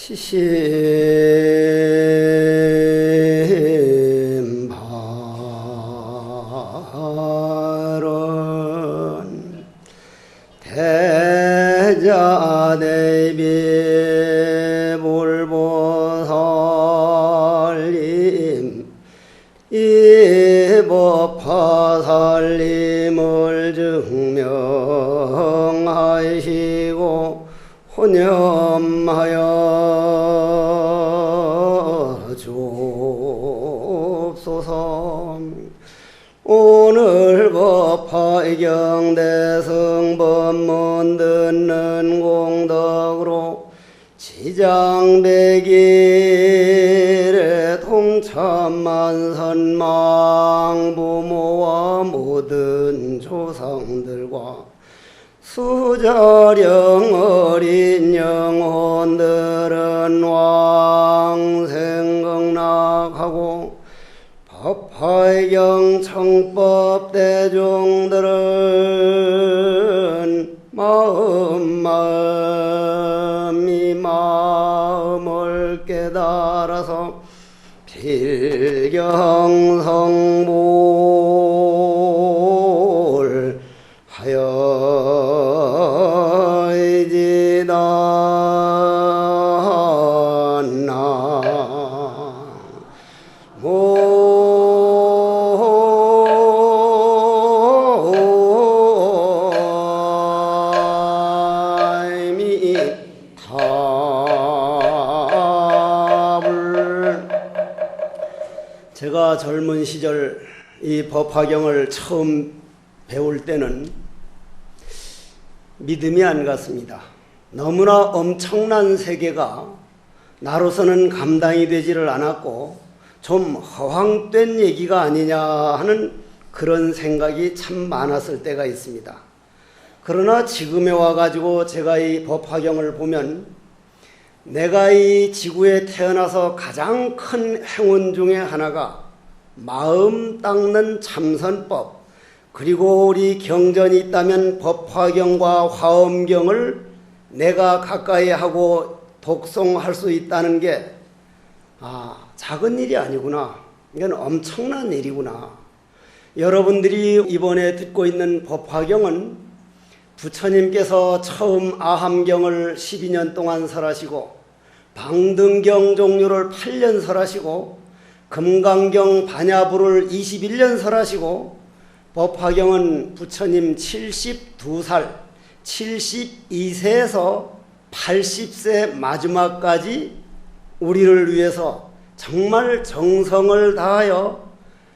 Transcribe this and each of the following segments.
치심발언 대자대비 불보살님 이법화살림을 증명하시고 혼념하여 주옵소서. 오늘 법화경 대승법문 듣는 공덕으로 지장백일의 통참만선망 부모와 모든 조상들과 수자령 어린 영혼들은 왕생극락하고 법화경 청법 대중들은 마음이 마음을 깨달아서 필경성불 제가 젊은 시절 이 법화경을 처음 배울 때는 믿음이 안 갔습니다. 너무나 엄청난 세계가 나로서는 감당이 되지를 않았고 좀 허황된 얘기가 아니냐 하는 그런 생각이 참 많았을 때가 있습니다. 그러나 지금에 와가지고 제가 이 법화경을 보면 내가 이 지구에 태어나서 가장 큰 행운 중에 하나가 마음 닦는 참선법, 그리고 우리 경전이 있다면 법화경과 화엄경을 내가 가까이 하고 독송할 수 있다는 게 작은 일이 아니구나. 이건 엄청난 일이구나. 여러분들이 이번에 듣고 있는 법화경은 부처님께서 처음 아함경을 12년 동안 설하시고 방등경 종류를 8년 설하시고 금강경 반야부를 21년 설하시고 법화경은 부처님 72살 72세에서 80세 마지막까지 우리를 위해서 정말 정성을 다하여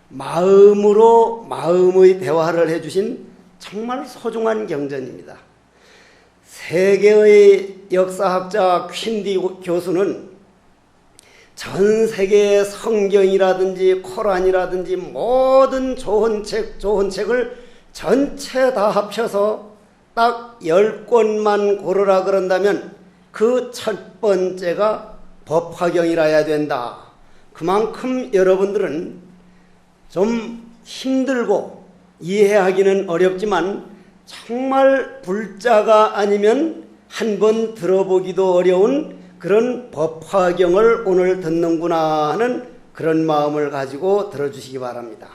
마음으로 마음의 대화를 해주신 정말 소중한 경전입니다. 세계의 역사학자 퀸디 교수는 전 세계의 성경이라든지 코란이라든지 모든 좋은 책을 전체 다 합쳐서 딱 10권만 고르라 그런다면 그 첫 번째가 법화경이라야 된다. 그만큼 여러분들은 좀 힘들고 이해하기는 어렵지만 정말 불자가 아니면 한번 들어보기도 어려운 그런 법화경을 오늘 듣는구나 하는 그런 마음을 가지고 들어주시기 바랍니다.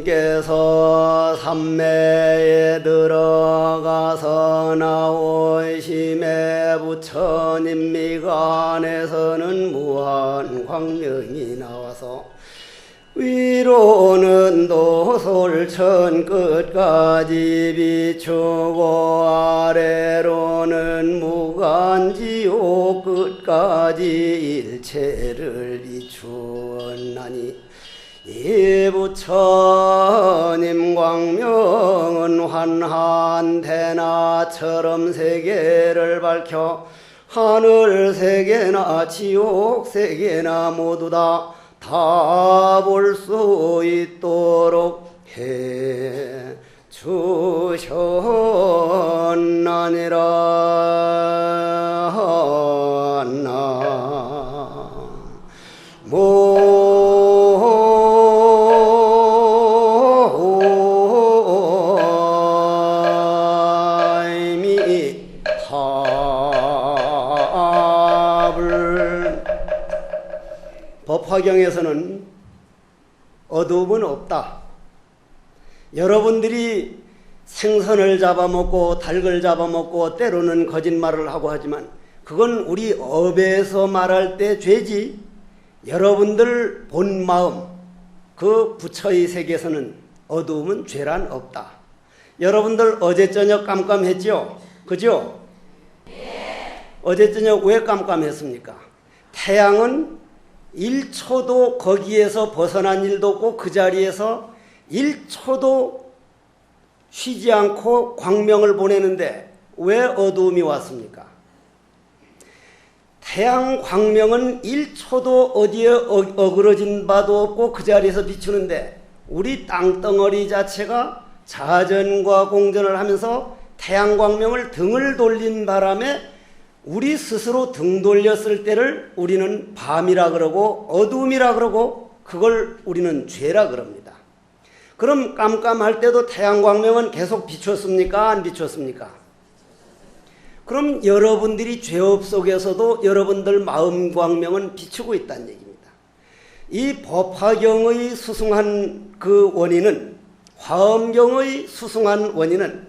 부처님께서 삼매에 들어가서 나오심에 부처님 미간에서는 무한 광명이 나와서 위로는 도솔천 끝까지 비추고 아래로는 무간지옥 끝까지 일체를 비추었나니 이 부처님 광명은 환한 대나처럼 세계를 밝혀 하늘 세계나 지옥 세계나 모두 다 볼 수 있도록 해 주셨나니라. 법화경에서는 어두움은 없다. 여러분들이 생선을 잡아먹고 닭을 잡아먹고 때로는 거짓말을 하고 하지만 그건 우리 업에서 말할 때 죄지. 여러분들 본 마음, 그 부처의 세계에서는 어두움은 죄란 없다. 여러분들 어제 저녁 깜깜했죠? 그죠? 어제 저녁 왜 깜깜했습니까? 태양은 1초도 거기에서 벗어난 일도 없고 그 자리에서 1초도 쉬지 않고 광명을 보내는데 왜 어두움이 왔습니까? 태양 광명은 1초도 어디에 어그러진 바도 없고 그 자리에서 비추는데 우리 땅덩어리 자체가 자전과 공전을 하면서 태양 광명을 등을 돌린 바람에 우리 스스로 등 돌렸을 때를 우리는 밤이라 그러고 어두움이라 그러고 그걸 우리는 죄라 그럽니다. 그럼 깜깜할 때도 태양광명은 계속 비췄습니까? 안 비췄습니까? 그럼 여러분들이 죄업 속에서도 여러분들 마음광명은 비추고 있다는 얘기입니다. 이 법화경의 수승한 그 원인은, 화엄경의 수승한 원인은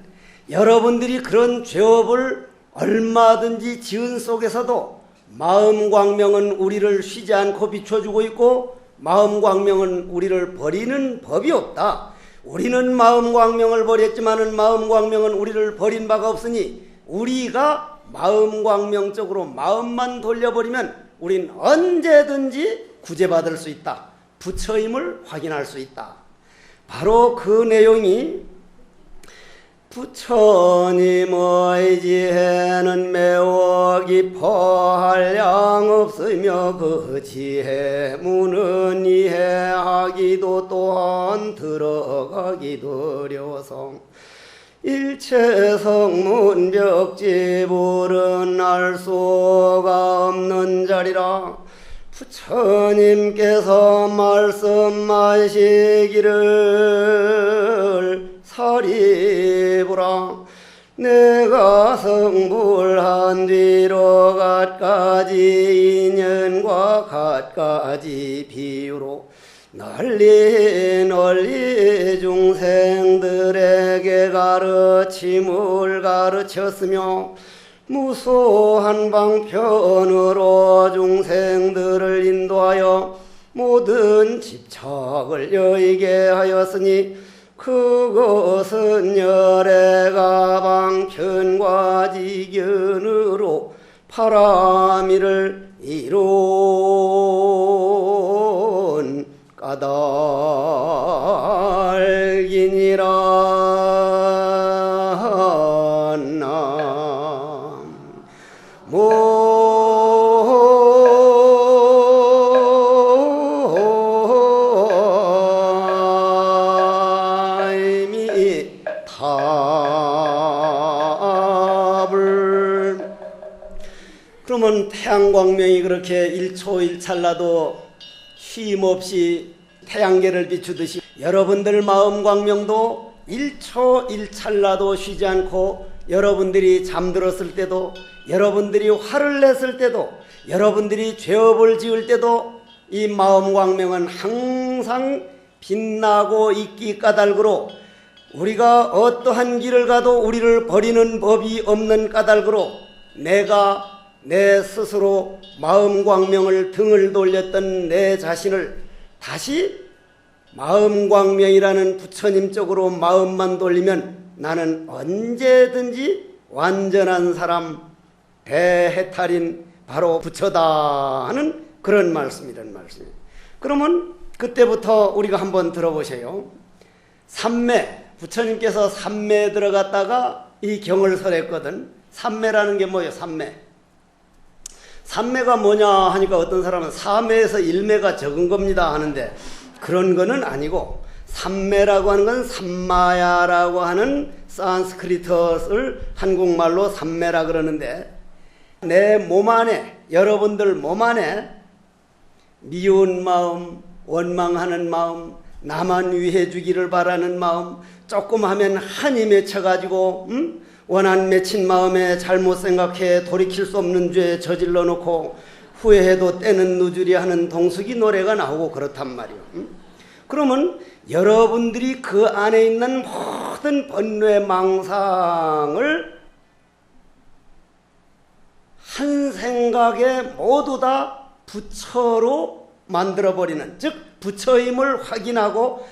여러분들이 그런 죄업을 얼마든지 지은 속에서도 마음광명은 우리를 쉬지 않고 비춰주고 있고 마음광명은 우리를 버리는 법이 없다. 우리는 마음광명을 버렸지만은 마음광명은 우리를 버린 바가 없으니 우리가 마음광명적으로 마음만 돌려버리면 우린 언제든지 구제받을 수 있다. 부처임을 확인할 수 있다. 바로 그 내용이 부처님의 지혜는 매우 깊어 한량 없으며 그 지혜 문은 이해하기도 또한 들어가기도 어려워서 일체 성문벽지불은 알 수가 없는 자리라. 부처님께서 말씀하시기를 사리부라. 내가 성불한 뒤로 갖가지 인연과 갖가지 비유로 널리 중생들에게 가르침을 가르쳤으며 무소한 방편으로 중생들을 인도하여 모든 집착을 여의게 하였으니 그것은 열애가 방편과 지견으로 파라미를 이룬 까닭이니라. 그러면 태양광명이 그렇게 1초 1찰나도 쉼없이 태양계를 비추듯이 여러분들 마음광명도 1초 1찰나도 쉬지 않고 여러분들이 잠들었을 때도 여러분들이 화를 냈을 때도 여러분들이 죄업을 지을 때도 이 마음광명은 항상 빛나고 있기 까닭으로 우리가 어떠한 길을 가도 우리를 버리는 법이 없는 까닭으로 내가 내 스스로 마음광명을 등을 돌렸던 내 자신을 다시 마음광명이라는 부처님 쪽으로 마음만 돌리면 나는 언제든지 완전한 사람, 대해탈인 바로 부처다 하는 그런 말씀이란 말씀이에요. 그러면 그때부터 우리가 한번 들어보세요. 삼매, 부처님께서 삼매에 들어갔다가 이 경을 설했거든. 삼매라는 게 뭐예요? 삼매. 삼매가 뭐냐 하니까 어떤 사람은 사매에서 일매가 적은 겁니다 하는데 그런 거는 아니고, 삼매라고 하는 건 삼마야라고 하는 산스크리트어를 한국말로 삼매라 그러는데, 내 몸 안에, 여러분들 몸 안에 미운 마음, 원망하는 마음, 나만 위해 주기를 바라는 마음, 조금 하면 한이 맺혀가지고 원한 맺힌 마음에 잘못 생각해 돌이킬 수 없는 죄 저질러 놓고 후회해도 때는 누주리 하는 동숙이 노래가 나오고 그렇단 말이에요. 그러면 여러분들이 그 안에 있는 모든 번뇌 망상을 한 생각에 모두 다 부처로 만들어버리는, 즉 부처임을 확인하고,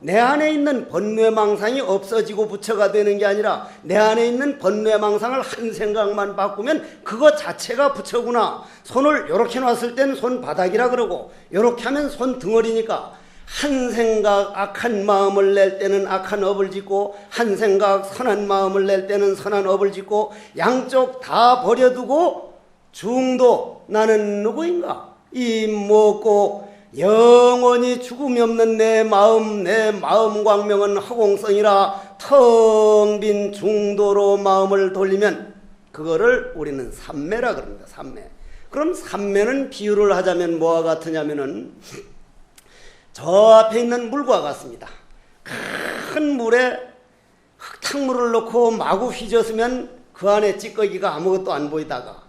내 안에 있는 번뇌망상이 없어지고 부처가 되는 게 아니라 내 안에 있는 번뇌망상을 한 생각만 바꾸면 그거 자체가 부처구나. 손을 이렇게 놨을 땐 손바닥이라 그러고 이렇게 하면 손등어리니까, 한 생각 악한 마음을 낼 때는 악한 업을 짓고 한 생각 선한 마음을 낼 때는 선한 업을 짓고 양쪽 다 버려두고 중도 나는 누구인가? 이 먹고 영원히 죽음이 없는 내 마음 광명은 허공성이라 텅 빈 중도로 마음을 돌리면 그거를 우리는 삼매라 그럽니다. 삼매. 그럼 삼매는 비유를 하자면 뭐와 같으냐면은 저 앞에 있는 물과 같습니다. 큰 물에 흙탕물을 넣고 마구 휘젓으면 그 안에 찌꺼기가 아무것도 안 보이다가,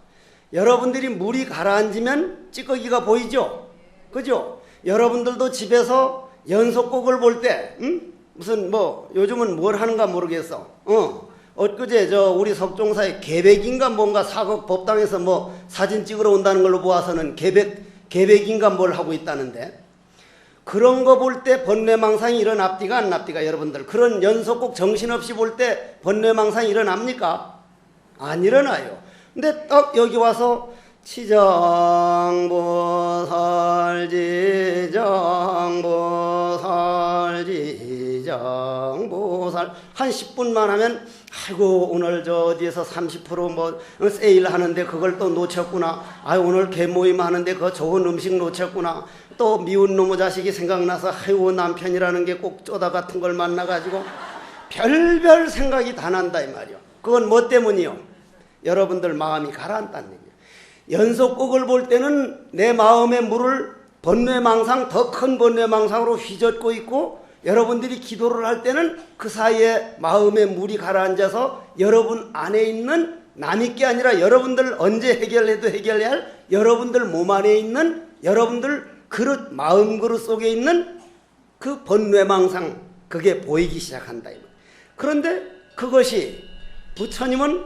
여러분들이 물이 가라앉으면 찌꺼기가 보이죠? 그죠? 여러분들도 집에서 연속곡을 볼 때, 무슨 요즘은 뭘 하는가 모르겠어. 엊그제 우리 석종사에 계백인가 뭔가 사극 법당에서 사진 찍으러 온다는 걸로 보아서는 계백인가 뭘 하고 있다는데, 그런 거 볼 때 번뇌망상이 일어납디가 안 납디가? 여러분들 그런 연속곡 정신없이 볼 때 번뇌망상이 일어납니까? 안 일어나요. 근데 딱 여기 와서 지정보살 한 10분만 하면 아이고 오늘 오디에서 30% 세일 하는데 그걸 또 놓쳤구나. 오늘 개모임 하는데 그 좋은 음식 놓쳤구나. 또 미운 놈의 자식이 생각나서 아이고 남편이라는 게 꼭 쪼다 같은 걸 만나가지고 별별 생각이 다 난다 이 말이요. 그건 뭐 때문이요? 여러분들 마음이 가라앉다는 얘기예요. 연속곡을 볼 때는 내 마음의 물을 번뇌망상, 더 큰 번뇌망상으로 휘젓고 있고, 여러분들이 기도를 할 때는 그 사이에 마음의 물이 가라앉아서 여러분 안에 있는, 남이 게 아니라 여러분들 언제 해결해도 해결해야 할 여러분들 몸 안에 있는 여러분들 그릇, 마음 그릇 속에 있는 그 번뇌망상, 그게 보이기 시작한다. 그런데 그것이 부처님은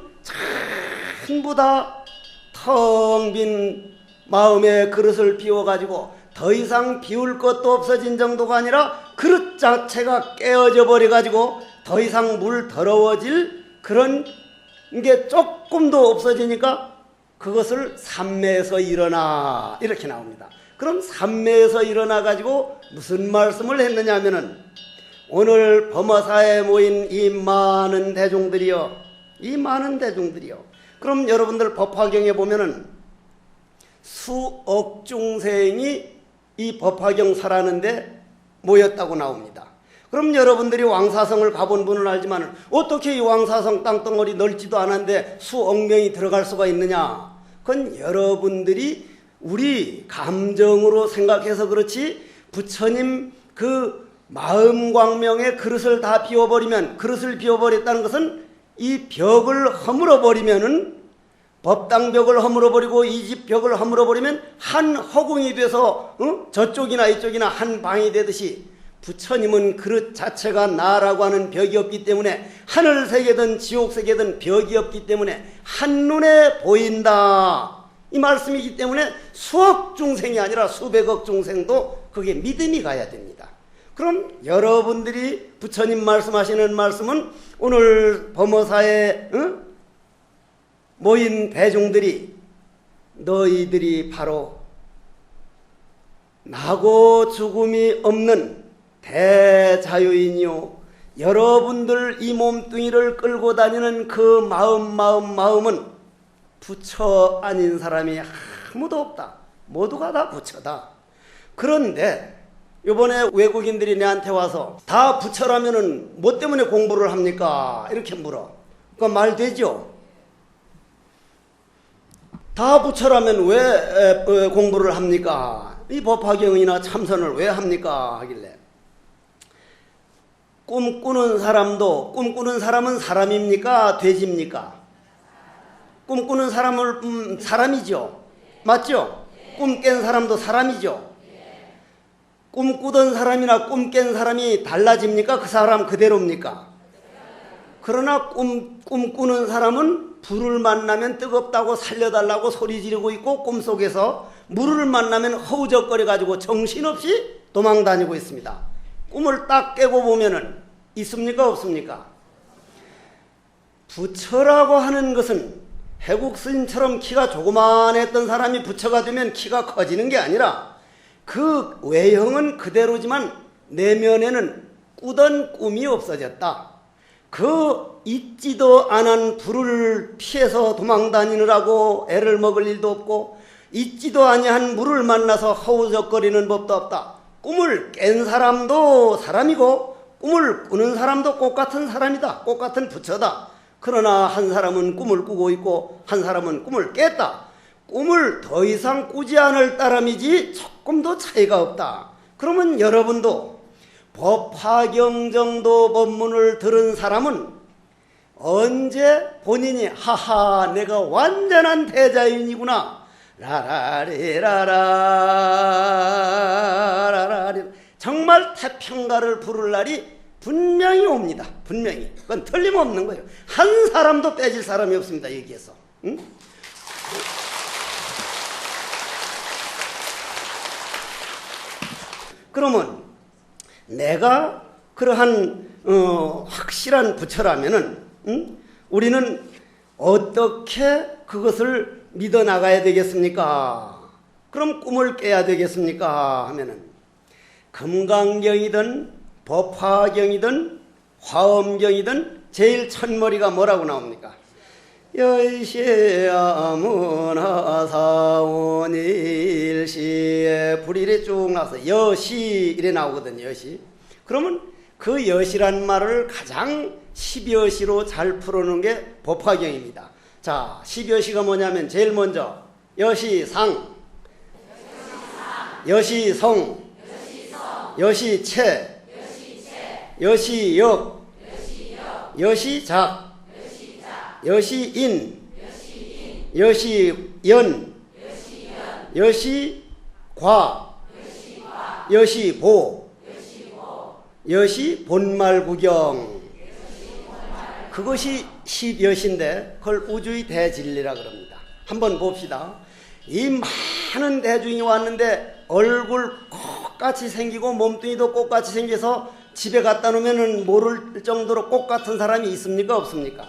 전부 다 텅 빈 마음의 그릇을 비워가지고 더 이상 비울 것도 없어진 정도가 아니라 그릇 자체가 깨어져 버려가지고 더 이상 물 더러워질 그런 게 조금도 없어지니까 그것을 삼매에서 일어나 이렇게 나옵니다. 그럼 삼매에서 일어나가지고 무슨 말씀을 했느냐 하면은, 오늘 범어사에 모인 이 많은 대중들이요, 그럼 여러분들 법화경에 보면은 수억 중생이 이 법화경 설하는데 모였다고 나옵니다. 그럼 여러분들이 왕사성을 가본 분은 알지만 어떻게 이 왕사성 땅덩어리 넓지도 않은데 수억 명이 들어갈 수가 있느냐? 그건 여러분들이 우리 감정으로 생각해서 그렇지, 부처님 그 마음광명의 그릇을 다 비워버리면, 그릇을 비워버렸다는 것은 이 벽을 허물어 버리면은, 법당벽을 허물어 버리고 이 집 벽을 허물어 버리면 한 허공이 돼서 저쪽이나 이쪽이나 한 방이 되듯이, 부처님은 그릇 자체가 나라고 하는 벽이 없기 때문에, 하늘세계든 지옥세계든 벽이 없기 때문에 한눈에 보인다 이 말씀이기 때문에 수억 중생이 아니라 수백억 중생도 그게 믿음이 가야 됩니다. 그럼 여러분들이 부처님 말씀하시는 말씀은 오늘 범어사에 모인 대중들이 너희들이 바로 나고 죽음이 없는 대자유인이요, 여러분들 이 몸뚱이를 끌고 다니는 그 마음은 부처 아닌 사람이 아무도 없다. 모두가 다 부처다. 그런데 이번에 외국인들이 내한테 와서 다 부처라면은 뭐 때문에 공부를 합니까? 이렇게 물어. 그러니까 말 되죠? 다 부처라면 왜 공부를 합니까? 이 법화경이나 참선을 왜 합니까? 하길래 꿈꾸는 사람은 사람입니까? 돼지입니까? 꿈꾸는 사람을 사람이죠. 맞죠? 꿈 깬 사람도 사람이죠. 꿈꾸던 사람이나 꿈 깬 사람이 달라집니까? 그 사람 그대로입니까? 그러나 꿈꾸는 사람은 불을 만나면 뜨겁다고 살려달라고 소리 지르고 있고, 꿈속에서 물을 만나면 허우적거려 가지고 정신없이 도망다니고 있습니다. 꿈을 딱 깨고 보면은 있습니까? 없습니까? 부처라고 하는 것은 해국 스님처럼 키가 조그만했던 사람이 부처가 되면 키가 커지는 게 아니라 그 외형은 그대로지만 내면에는 꾸던 꿈이 없어졌다. 그 있지도 않은 불을 피해서 도망다니느라고 애를 먹을 일도 없고, 있지도 아니한 물을 만나서 허우적거리는 법도 없다. 꿈을 깬 사람도 사람이고 꿈을 꾸는 사람도 똑같은 사람이다. 똑같은 부처다. 그러나 한 사람은 꿈을 꾸고 있고 한 사람은 꿈을 깼다. 꿈을 더 이상 꾸지 않을 따름이지 조금도 차이가 없다. 그러면 여러분도 법화경 정도 법문을 들은 사람은 언제 본인이 하하 내가 완전한 대자연이구나 라라리라라라라리 정말 태평가를 부를 날이 분명히 옵니다. 분명히. 그건 틀림없는 거예요. 한 사람도 빼질 사람이 없습니다. 여기에서. 응? 그러면 내가 그러한 확실한 부처라면은 우리는 어떻게 그것을 믿어 나가야 되겠습니까? 그럼 꿈을 깨야 되겠습니까? 하면은 금강경이든 법화경이든 화엄경이든 제일 첫머리가 뭐라고 나옵니까? 여시아문하사원일시에 불일에 쭉 나와서 여시 이래 나오거든요. 여시. 그러면 그 여시란 말을 가장 십여시로 잘 풀어놓은 게 법화경입니다. 자, 십여시가 뭐냐면 제일 먼저 여시상, 여시성, 여시체, 여시역, 여시작, 여시인, 여시연, 여시과, 여시보, 여시본말구경. 그것이 십여시인데 그걸 우주의 대진리라 그럽니다. 한번 봅시다. 이 많은 대중이 왔는데 얼굴 꽃같이 생기고 몸뚱이도 꽃같이 생겨서 집에 갖다 놓으면 모를 정도로 꽃 같은 사람이 있습니까? 없습니까?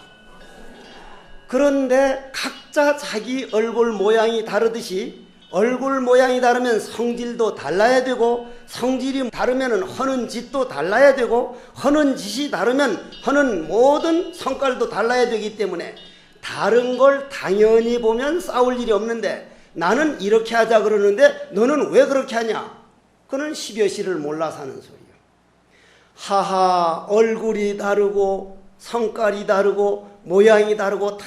그런데 각자 자기 얼굴 모양이 다르듯이 얼굴 모양이 다르면 성질도 달라야 되고, 성질이 다르면 하는 짓도 달라야 되고, 하는 짓이 다르면 하는 모든 성깔도 달라야 되기 때문에 다른 걸 당연히 보면 싸울 일이 없는데, 나는 이렇게 하자 그러는데 너는 왜 그렇게 하냐? 그는 십여시를 몰라서 하는 소리예요. 하하, 얼굴이 다르고 성깔이 다르고 모양이 다르고 다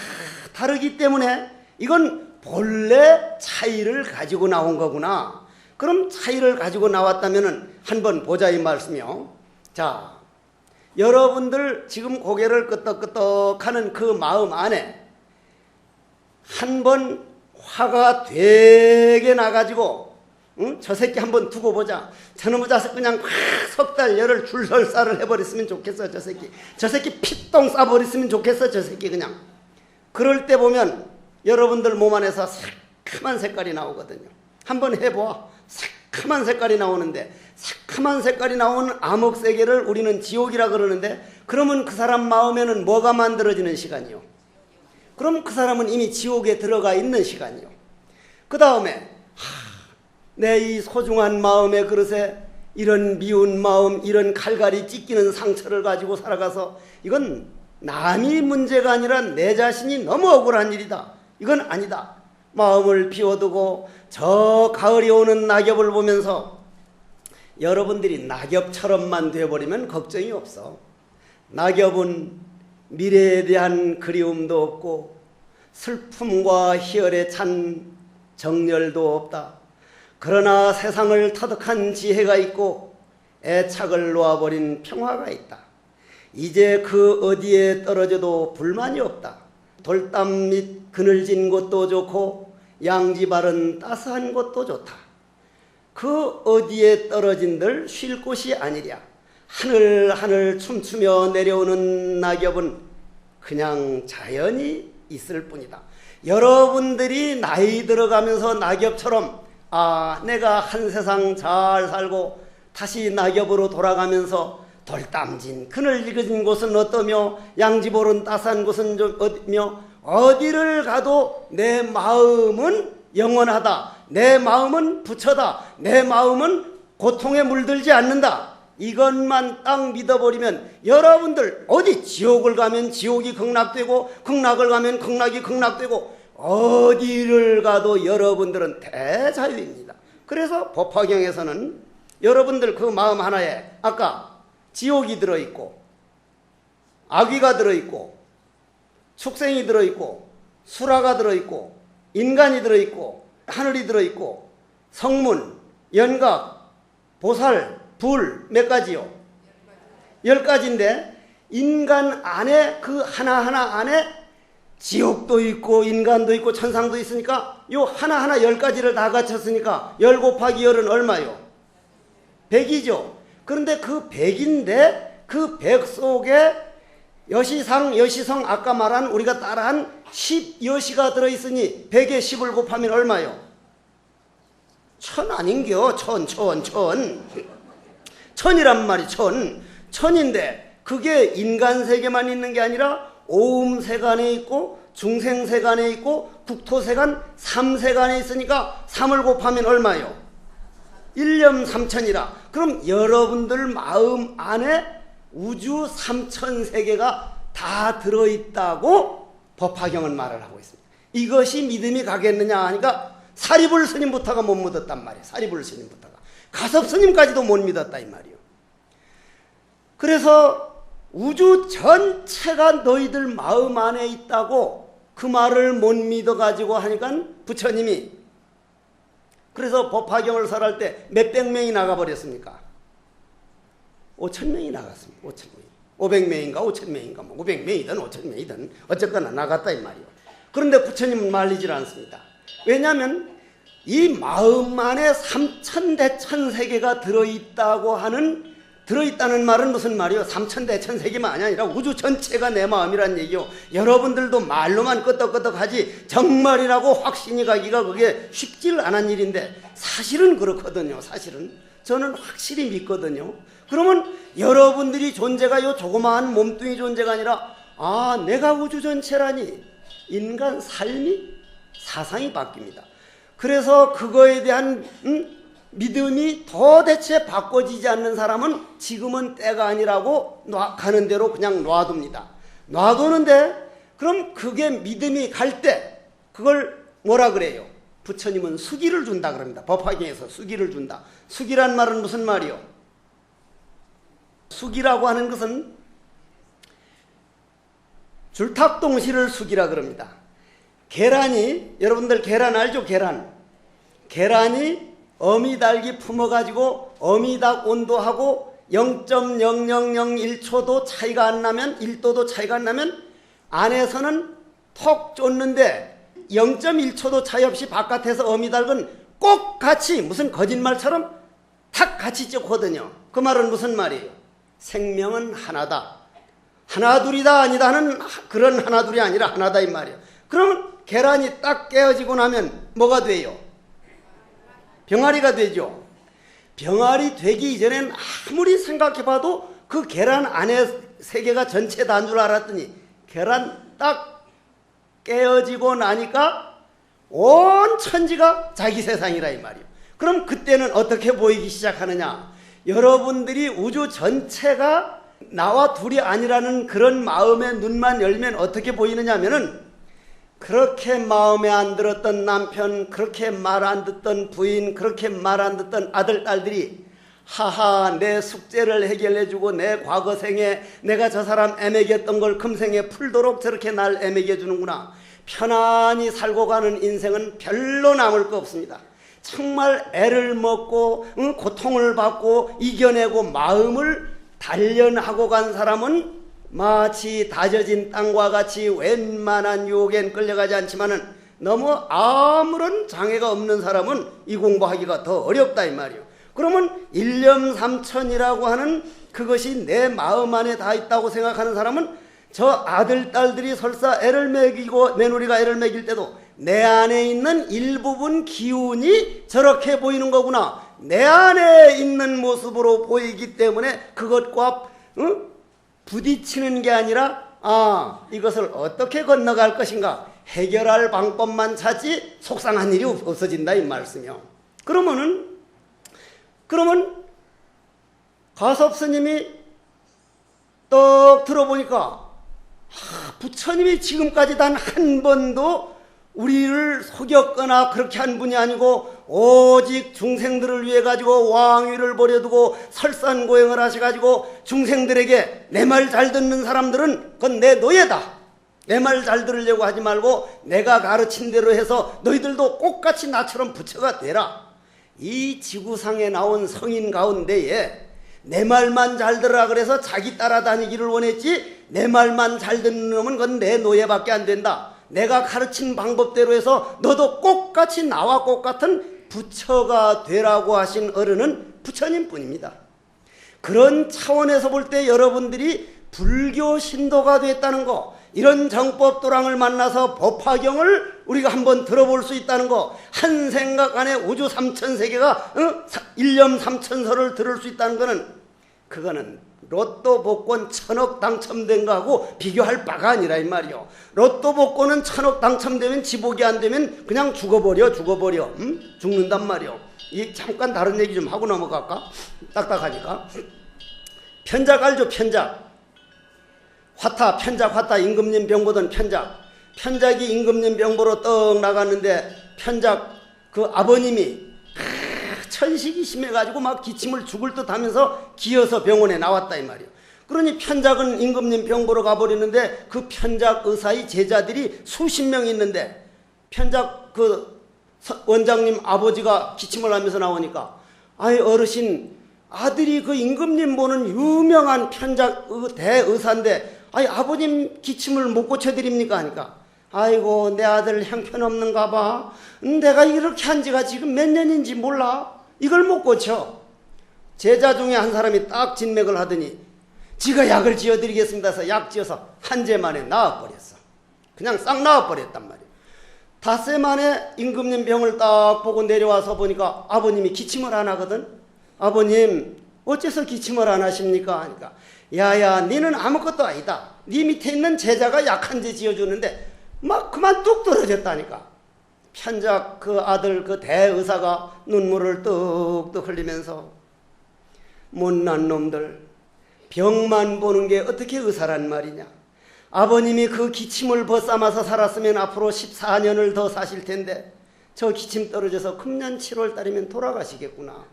다르기 때문에 이건 본래 차이를 가지고 나온 거구나. 그럼 차이를 가지고 나왔다면 한번 보자 이 말씀이요. 자, 여러분들 지금 고개를 끄덕끄덕하는 그 마음 안에 한번 화가 되게 나가지고 저 새끼 한번 두고 보자. 저놈의 자식 그냥 석 달 열흘 줄설사를 해버렸으면 좋겠어. 저 새끼 피똥 싸버렸으면 좋겠어. 저 새끼 그냥. 그럴 때 보면 여러분들 몸 안에서 새까만 색깔이 나오거든요. 한번 해봐. 새카만 색깔이 나오는데 새카만 색깔이 나오는 암흑세계를 우리는 지옥이라 그러는데 그러면 그 사람 마음에는 뭐가 만들어지는 시간이요? 그럼 그 사람은 이미 지옥에 들어가 있는 시간이요. 그 다음에 내 이 소중한 마음의 그릇에 이런 미운 마음, 이런 칼갈이 찢기는 상처를 가지고 살아가서 이건 남이 문제가 아니라 내 자신이 너무 억울한 일이다. 이건 아니다. 마음을 비워두고 저 가을이 오는 낙엽을 보면서 여러분들이 낙엽처럼만 되어버리면 걱정이 없어. 낙엽은 미래에 대한 그리움도 없고 슬픔과 희열에 찬 정열도 없다. 그러나 세상을 터득한 지혜가 있고 애착을 놓아버린 평화가 있다. 이제 그 어디에 떨어져도 불만이 없다. 돌담 및 그늘진 곳도 좋고 양지 바른 따스한 곳도 좋다. 그 어디에 떨어진들 쉴 곳이 아니랴. 하늘하늘 춤추며 내려오는 낙엽은 그냥 자연히 있을 뿐이다. 여러분들이 나이 들어가면서 낙엽처럼 내가 한 세상 잘 살고 다시 낙엽으로 돌아가면서 돌담진 그늘진 곳은 어떠며 양지 보른 따스한 곳은 좀 어디며 어디를 가도 내 마음은 영원하다. 내 마음은 부처다. 내 마음은 고통에 물들지 않는다. 이것만 딱 믿어버리면 여러분들 어디 지옥을 가면 지옥이 극락되고 극락을 가면 극락이 극락되고 어디를 가도 여러분들은 대자유입니다. 그래서 법화경에서는 여러분들 그 마음 하나에 아까 지옥이 들어있고 아귀가 들어있고 축생이 들어있고 수라가 들어있고 인간이 들어있고 하늘이 들어있고 성문, 연각, 보살, 불 몇 가지요? 10가지인데 인간 안에 그 하나하나 안에 지옥도 있고 인간도 있고 천상도 있으니까 요 하나하나 10가지를 다 갖췄으니까 10 곱하기 10은 얼마요? 100이죠. 그런데 그 100인데 그 100 속에 여시상, 여시성 아까 말한 우리가 따라한 10여시가 들어있으니 100에 10을 곱하면 얼마요? 1000 아닌겨. 1000. 천이란 말이 천인데 그게 인간 세계만 있는 게 아니라 오음세간에 있고 중생세간에 있고 국토세간 3세간에 있으니까 3을 곱하면 얼마요? 1년 3천이라. 그럼 여러분들 마음 안에 우주 3천세계가 다 들어있다고 법화경은 말을 하고 있습니다. 이것이 믿음이 가겠느냐 하니까 사리불 스님부터가 못 믿었단 말이에요. 사리불 스님부터가. 가섭 스님까지도 못 믿었다 이 말이에요. 그래서 우주 전체가 너희들 마음 안에 있다고 그 말을 못 믿어가지고 하니까 부처님이 그래서 법화경을 설할 때 몇백 명이 나가버렸습니까? 5,000명이 나갔습니다. 5,000명이. 500명인가 5,000명인가 뭐 500명이든 5,000명이든 어쨌거나 나갔다 이 말이에요. 그런데 부처님은 말리질 않습니다. 왜냐하면 이 마음 안에 3천대천세계가 들어있다는 말은 무슨 말이요? 3천대천세계만 아니라 우주 전체가 내 마음이란 얘기요. 여러분들도 말로만 끄떡끄떡하지 정말이라고 확신이 가기가 그게 쉽질 않은 일인데 사실은 그렇거든요. 사실은 저는 확실히 믿거든요. 그러면 여러분들이 존재가 요 조그마한 몸뚱이 존재가 아니라 내가 우주 전체라니 인간 삶이 사상이 바뀝니다. 그래서 그거에 대한 믿음이 도대체 바꿔지지 않는 사람은 지금은 때가 아니라고 가는 대로 그냥 놔둡니다. 놔두는데 그럼 그게 믿음이 갈 때 그걸 뭐라 그래요? 부처님은 수기를 준다 그럽니다. 법화경에서 수기를 준다. 수기란 말은 무슨 말이요? 수기라고 하는 것은 줄탁동시를 수기라 그럽니다. 계란이 여러분들 계란 알죠? 계란이 어미닭이 품어가지고 어미닭 온도하고 0.0001초도 차이가 안 나면 1도도 차이가 안 나면 안에서는 톡 쫓는데 0.1초도 차이 없이 바깥에서 어미닭은 꼭 같이 무슨 거짓말처럼 탁 같이 쫓거든요. 그 말은 무슨 말이에요? 생명은 하나다. 하나둘이다 아니다 하는 그런 하나둘이 아니라 하나다 이 말이에요. 그러면 계란이 딱 깨어지고 나면 뭐가 돼요? 병아리가 되죠. 병아리 되기 이전엔 아무리 생각해봐도 그 계란 안에 세계가 전체 다인 줄 알았더니 계란 딱 깨어지고 나니까 온 천지가 자기 세상이라 이 말이에요. 그럼 그때는 어떻게 보이기 시작하느냐? 여러분들이 우주 전체가 나와 둘이 아니라는 그런 마음의 눈만 열면 어떻게 보이느냐 하면은 그렇게 마음에 안 들었던 남편, 그렇게 말 안 듣던 부인, 그렇게 말 안 듣던 아들, 딸들이 하하 내 숙제를 해결해주고 내 과거 생에 내가 저 사람 애매겼던 걸 금생에 풀도록 저렇게 날 애매겨주는구나. 편안히 살고 가는 인생은 별로 남을 거 없습니다. 정말 애를 먹고 고통을 받고 이겨내고 마음을 단련하고 간 사람은 마치 다져진 땅과 같이 웬만한 유혹엔 끌려가지 않지만은 너무 아무런 장애가 없는 사람은 이 공부하기가 더 어렵다 이 말이에요. 그러면 일념삼천이라고 하는 그것이 내 마음 안에 다 있다고 생각하는 사람은 저 아들, 딸들이 설사 애를 먹이고 며느리가 애를 먹일 때도 내 안에 있는 일부분 기운이 저렇게 보이는 거구나. 내 안에 있는 모습으로 보이기 때문에 그것과 부딪히는 게 아니라 이것을 어떻게 건너갈 것인가 해결할 방법만 찾지 속상한 일이 없어진다 이 말씀이요. 그러면 가섭 스님이 떡 들어보니까 부처님이 지금까지 단 한 번도 우리를 속였거나 그렇게 한 분이 아니고 오직 중생들을 위해 가지고 왕위를 버려두고 설산고행을 하셔가지고 중생들에게 내 말 잘 듣는 사람들은 그건 내 노예다. 내 말 잘 들으려고 하지 말고 내가 가르친 대로 해서 너희들도 똑같이 나처럼 부처가 되라. 이 지구상에 나온 성인 가운데에 내 말만 잘 들으라 그래서 자기 따라다니기를 원했지 내 말만 잘 듣는 놈은 그건 내 노예밖에 안 된다. 내가 가르친 방법대로 해서 너도 똑같이 나와 똑같은 부처가 되라고 하신 어른은 부처님 뿐입니다. 그런 차원에서 볼 때 여러분들이 불교 신도가 됐다는 거, 이런 정법도랑을 만나서 법화경을 우리가 한번 들어볼 수 있다는 거, 한 생각 안에 우주 삼천세계가 일념 삼천서를 들을 수 있다는 거는 그거는 로또 복권 1000억 당첨된 거하고 비교할 바가 아니라 이 말이요. 로또 복권은 1000억 당첨되면 지복이 안 되면 그냥 죽어버려 죽는단 말이요. 이 잠깐 다른 얘기 좀 하고 넘어갈까? 딱딱하니까. 편작 알죠? 편작. 편작 임금님 병보던 편작이 임금님 병보로 떡 나갔는데 편작 그 아버님이 천식이 심해가지고 막 기침을 죽을 듯 하면서 기어서 병원에 나왔다 이 말이에요. 그러니 편작은 임금님 병보러 가버리는데 그 편작 의사의 제자들이 수십 명 있는데 편작 그 원장님 아버지가 기침을 하면서 나오니까 아이 어르신 아들이 그 임금님 보는 유명한 편작 대의사인데 아버님 기침을 못 고쳐드립니까 하니까 아이고 내 아들 형편없는가 봐. 내가 이렇게 한 지가 지금 몇 년인지 몰라. 이걸 못 고쳐. 제자 중에 한 사람이 딱 진맥을 하더니 지가 약을 지어드리겠습니다 해서 약 지어서 한 제 만에 나와버렸어. 그냥 싹 나와버렸단 말이에요. 닷새 만에 임금님 병을 딱 보고 내려와서 보니까 아버님이 기침을 안 하거든. 아버님 어째서 기침을 안 하십니까 하니까 야야 니는 아무것도 아니다. 네 밑에 있는 제자가 약한 제 지어주는데 막 그만 뚝 떨어졌다니까. 편작 그 아들 그 대의사가 눈물을 뚝뚝 흘리면서 못난 놈들 병만 보는 게 어떻게 의사란 말이냐. 아버님이 그 기침을 벗삼아서 살았으면 앞으로 14년을 더 사실 텐데 저 기침 떨어져서 금년 7월 달이면 돌아가시겠구나.